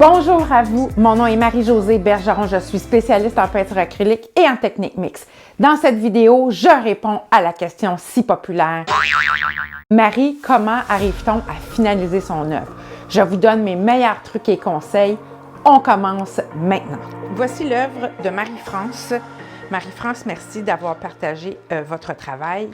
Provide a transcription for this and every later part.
Bonjour à vous, mon nom est Marie-Josée Bergeron, je suis spécialiste en peinture acrylique et en technique mixte. Dans cette vidéo, je réponds à la question si populaire. Marie, comment arrive-t-on à finaliser son œuvre? Je vous donne mes meilleurs trucs et conseils. On commence maintenant. Voici l'œuvre de Marie-France. Marie-France, merci d'avoir partagé votre travail.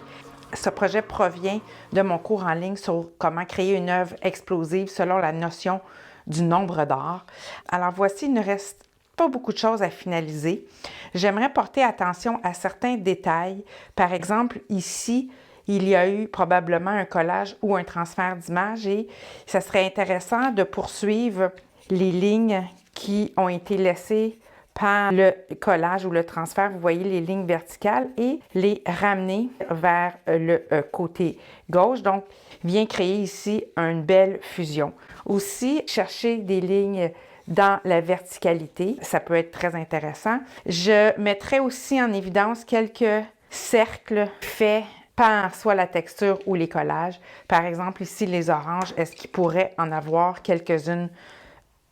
Ce projet provient de mon cours en ligne sur comment créer une œuvre explosive selon la notion du nombre d'or. Alors voici, il ne reste pas beaucoup de choses à finaliser. J'aimerais porter attention à certains détails. Par exemple, ici, il y a eu probablement un collage ou un transfert d'image et ça serait intéressant de poursuivre les lignes qui ont été laissées par le collage ou le transfert, vous voyez les lignes verticales, et les ramener vers le côté gauche. Donc, vient créer ici une belle fusion. Aussi, chercher des lignes dans la verticalité, ça peut être très intéressant. Je mettrai aussi en évidence quelques cercles faits par soit la texture ou les collages. Par exemple, ici, les oranges, est-ce qu'il pourrait en avoir quelques-unes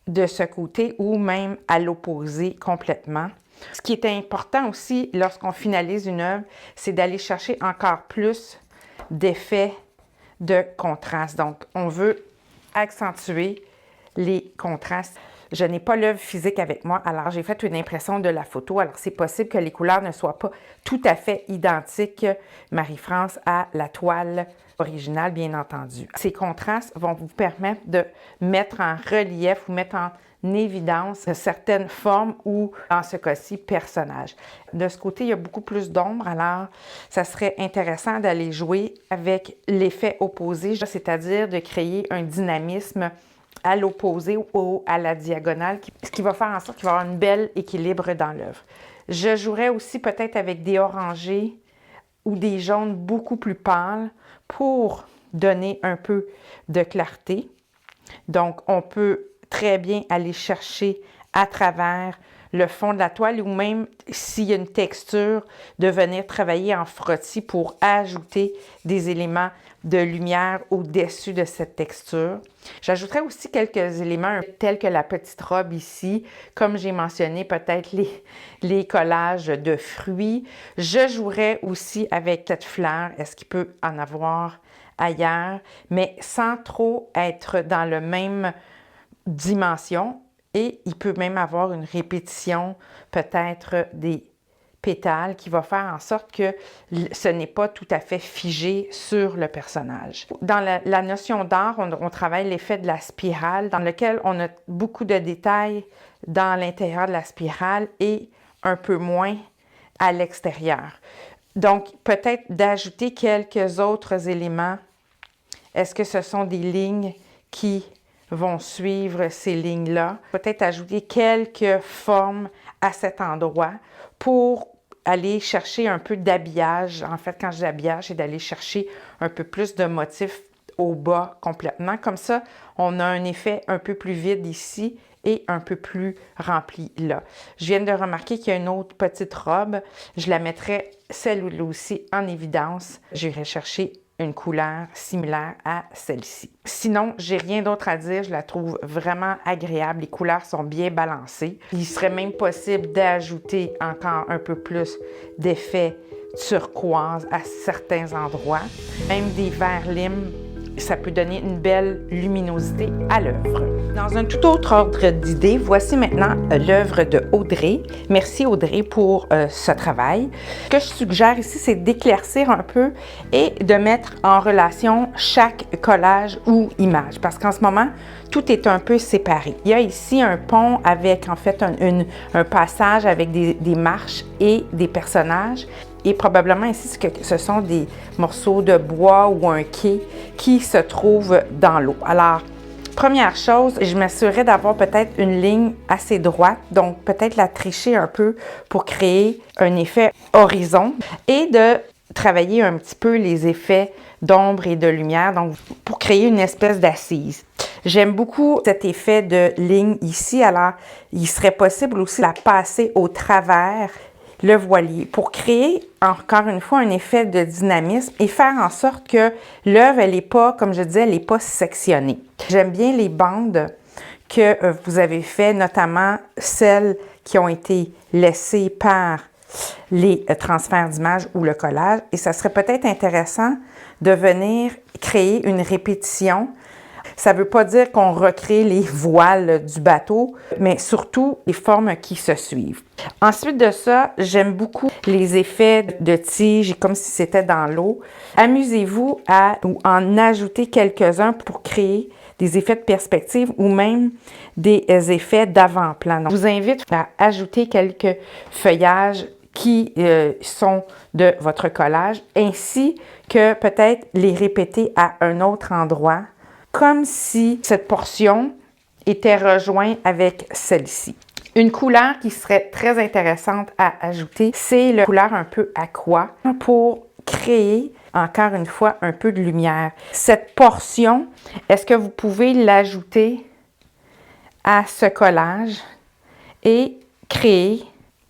de ce côté ou même à l'opposé complètement. Ce qui est important aussi lorsqu'on finalise une œuvre, c'est d'aller chercher encore plus d'effets de contraste. Donc, on veut accentuer les contrastes. Je n'ai pas l'œuvre physique avec moi, alors j'ai fait une impression de la photo. Alors, c'est possible que les couleurs ne soient pas tout à fait identiques, Marie-France, à la toile originale, bien entendu. Ces contrastes vont vous permettre de mettre en relief ou mettre en évidence certaines formes ou, en ce cas-ci, personnages. De ce côté, il y a beaucoup plus d'ombre, alors ça serait intéressant d'aller jouer avec l'effet opposé, c'est-à-dire de créer un dynamisme à l'opposé ou à la diagonale, ce qui va faire en sorte qu'il va y avoir un bel équilibre dans l'œuvre. Je jouerais aussi peut-être avec des orangés ou des jaunes beaucoup plus pâles pour donner un peu de clarté. Donc, on peut très bien aller chercher à travers le fond de la toile ou même s'il y a une texture, de venir travailler en frottis pour ajouter des éléments de lumière au-dessus de cette texture. J'ajouterai aussi quelques éléments tels que la petite robe ici, comme j'ai mentionné, peut-être les collages de fruits. Je jouerai aussi avec cette fleur, est-ce qu'il peut en avoir ailleurs, mais sans trop être dans le même dimension. Et il peut même avoir une répétition, peut-être des pétales, qui va faire en sorte que ce n'est pas tout à fait figé sur le personnage. Dans la notion d'art, on travaille l'effet de la spirale, dans lequel on a beaucoup de détails dans l'intérieur de la spirale et un peu moins à l'extérieur. Donc, peut-être d'ajouter quelques autres éléments. Est-ce que ce sont des lignes qui vont suivre ces lignes-là? Peut-être ajouter quelques formes à cet endroit pour aller chercher un peu d'habillage. En fait, quand je dis habillage, c'est d'aller chercher un peu plus de motifs au bas complètement. Comme ça, on a un effet un peu plus vide ici et un peu plus rempli là. Je viens de remarquer qu'il y a une autre petite robe. Je la mettrai celle-là aussi en évidence. J'irai chercher une couleur similaire à celle-ci. Sinon, j'ai rien d'autre à dire. Je la trouve vraiment agréable. Les couleurs sont bien balancées. Il serait même possible d'ajouter encore un peu plus d'effet turquoise à certains endroits. Même des verts limes, ça peut donner une belle luminosité à l'œuvre. Dans un tout autre ordre d'idées, voici maintenant l'œuvre de Audrey. Merci Audrey pour ce travail. Ce que je suggère ici, c'est d'éclaircir un peu et de mettre en relation chaque collage ou image, parce qu'en ce moment, tout est un peu séparé. Il y a ici un pont avec en fait un passage avec des marches et des personnages. Et probablement ici, ce sont des morceaux de bois ou un quai qui se trouvent dans l'eau. Alors, première chose, je m'assurerai d'avoir peut-être une ligne assez droite, donc peut-être la tricher un peu pour créer un effet horizon et de travailler un petit peu les effets d'ombre et de lumière, donc pour créer une espèce d'assise. J'aime beaucoup cet effet de ligne ici, alors il serait possible aussi de la passer au travers le voilier pour créer encore une fois un effet de dynamisme et faire en sorte que l'œuvre, elle n'est pas, comme je disais, elle n'est pas sectionnée. J'aime bien les bandes que vous avez fait, notamment celles qui ont été laissées par les transferts d'images ou le collage. Et ça serait peut-être intéressant de venir créer une répétition. Ça ne veut pas dire qu'on recrée les voiles du bateau, mais surtout les formes qui se suivent. Ensuite de ça, j'aime beaucoup les effets de tige, comme si c'était dans l'eau. Amusez-vous à en ajouter quelques-uns pour créer des effets de perspective ou même des effets d'avant-plan. Donc, je vous invite à ajouter quelques feuillages qui sont de votre collage, ainsi que peut-être les répéter à un autre endroit, comme si cette portion était rejointe avec celle-ci. Une couleur qui serait très intéressante à ajouter, c'est la couleur un peu aqua pour créer, encore une fois, un peu de lumière. Cette portion, est-ce que vous pouvez l'ajouter à ce collage et créer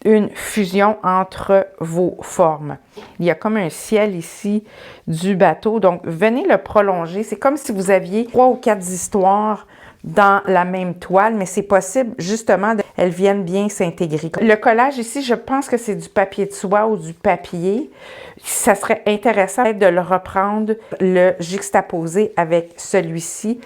une fusion entre vos formes. Il y a comme un ciel ici du bateau, donc venez le prolonger. C'est comme si vous aviez 3 ou 4 histoires dans la même toile, mais c'est possible justement qu'elles viennent bien s'intégrer. Le collage ici, je pense que c'est du papier de soie ou du papier. Ça serait intéressant de le reprendre, le juxtaposer avec celui-ci.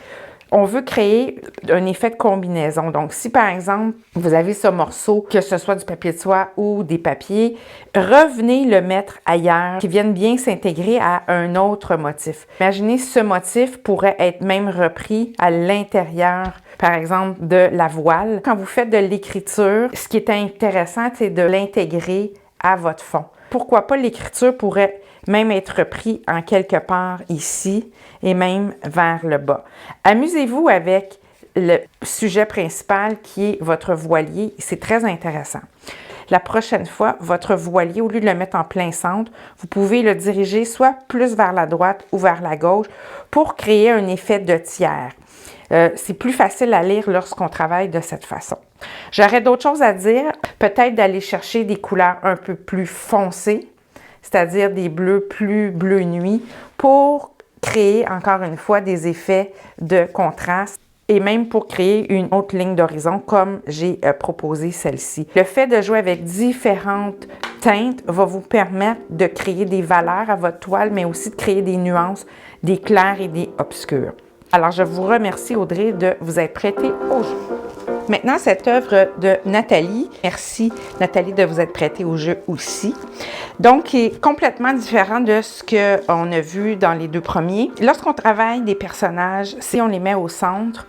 On veut créer un effet de combinaison. Donc, si par exemple, vous avez ce morceau, que ce soit du papier de soie ou des papiers, revenez le mettre ailleurs, qui viennent bien s'intégrer à un autre motif. Imaginez ce motif pourrait être même repris à l'intérieur, par exemple, de la voile. Quand vous faites de l'écriture, ce qui est intéressant, c'est de l'intégrer à votre fond. Pourquoi pas l'écriture pourrait même être repris en quelque part ici et même vers le bas. Amusez-vous avec le sujet principal qui est votre voilier. C'est très intéressant. La prochaine fois, votre voilier, au lieu de le mettre en plein centre, vous pouvez le diriger soit plus vers la droite ou vers la gauche pour créer un effet de tiers. C'est plus facile à lire lorsqu'on travaille de cette façon. J'aurais d'autres choses à dire, peut-être d'aller chercher des couleurs un peu plus foncées, c'est-à-dire des bleus plus bleu nuit, pour créer encore une fois des effets de contraste et même pour créer une autre ligne d'horizon comme j'ai proposé celle-ci. Le fait de jouer avec différentes teintes va vous permettre de créer des valeurs à votre toile, mais aussi de créer des nuances, des clairs et des obscurs. Alors, je vous remercie, Audrey, de vous être prêtée au jeu. Maintenant, cette œuvre de Nathalie, merci Nathalie de vous être prêtée au jeu aussi, donc qui est complètement différent de ce qu'on a vu dans les deux premiers. Lorsqu'on travaille des personnages, si on les met au centre,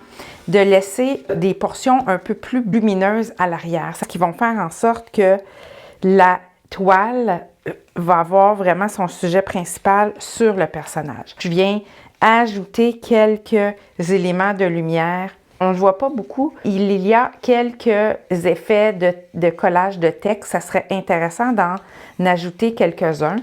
de laisser des portions un peu plus lumineuses à l'arrière, ce qui vont faire en sorte que la toile va avoir vraiment son sujet principal sur le personnage. Je viens ajouter quelques éléments de lumière. On ne voit pas beaucoup. Il y a quelques effets de collage de texte. Ça serait intéressant d'en ajouter quelques-uns.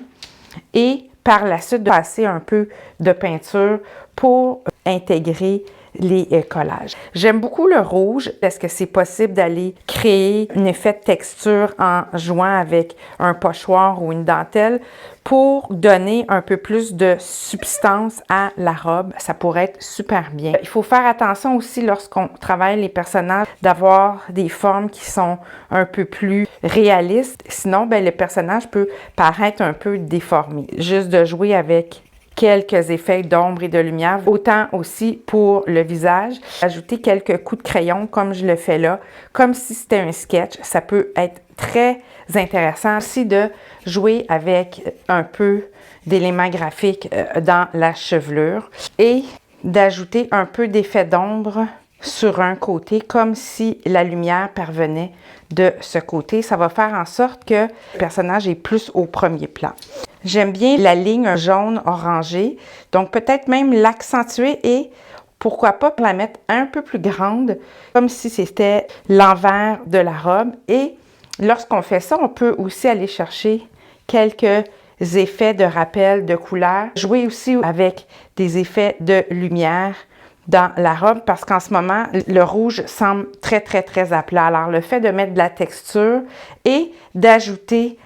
Et par la suite, de passer un peu de peinture pour intégrer les collages. J'aime beaucoup le rouge. Est-ce que c'est possible d'aller créer un effet de texture en jouant avec un pochoir ou une dentelle pour donner un peu plus de substance à la robe? Ça pourrait être super bien. Il faut faire attention aussi lorsqu'on travaille les personnages d'avoir des formes qui sont un peu plus réalistes. Sinon, le personnage peut paraître un peu déformé. Juste de jouer avec quelques effets d'ombre et de lumière, autant aussi pour le visage. Ajouter quelques coups de crayon comme je le fais là, comme si c'était un sketch. Ça peut être très intéressant aussi de jouer avec un peu d'éléments graphiques dans la chevelure et d'ajouter un peu d'effet d'ombre sur un côté, comme si la lumière parvenait de ce côté. Ça va faire en sorte que le personnage est plus au premier plan. J'aime bien la ligne jaune orangé, donc peut-être même l'accentuer et pourquoi pas la mettre un peu plus grande, comme si c'était l'envers de la robe. Et lorsqu'on fait ça, on peut aussi aller chercher quelques effets de rappel de couleur, jouer aussi avec des effets de lumière dans la robe parce qu'en ce moment, le rouge semble très, très, très à plat. Alors, le fait de mettre de la texture et d'ajouter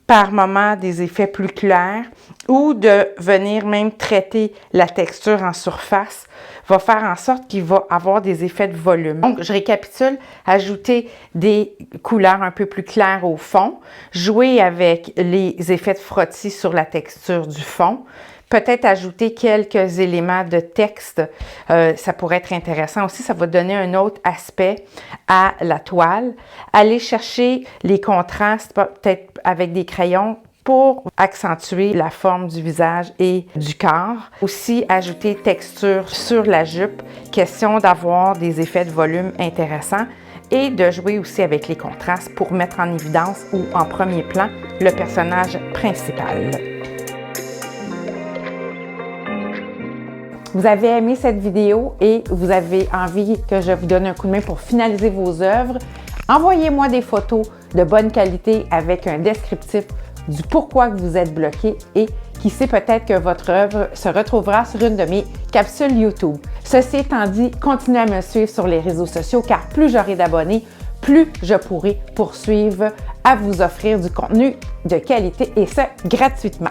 par moment des effets plus clairs ou de venir même traiter la texture en surface va faire en sorte qu'il va avoir des effets de volume. Donc, je récapitule, ajouter des couleurs un peu plus claires au fond, jouer avec les effets de frottis sur la texture du fond, peut-être ajouter quelques éléments de texte, ça pourrait être intéressant aussi, ça va donner un autre aspect à la toile. Aller chercher les contrastes, peut-être avec des crayons, pour accentuer la forme du visage et du corps. Aussi, ajouter texture sur la jupe, question d'avoir des effets de volume intéressants et de jouer aussi avec les contrastes pour mettre en évidence ou en premier plan le personnage principal. Vous avez aimé cette vidéo et vous avez envie que je vous donne un coup de main pour finaliser vos œuvres, envoyez-moi des photos de bonne qualité avec un descriptif du pourquoi que vous êtes bloqué et qui sait peut-être que votre œuvre se retrouvera sur une de mes capsules YouTube. Ceci étant dit, continuez à me suivre sur les réseaux sociaux car plus j'aurai d'abonnés, plus je pourrai poursuivre à vous offrir du contenu de qualité et ce, gratuitement.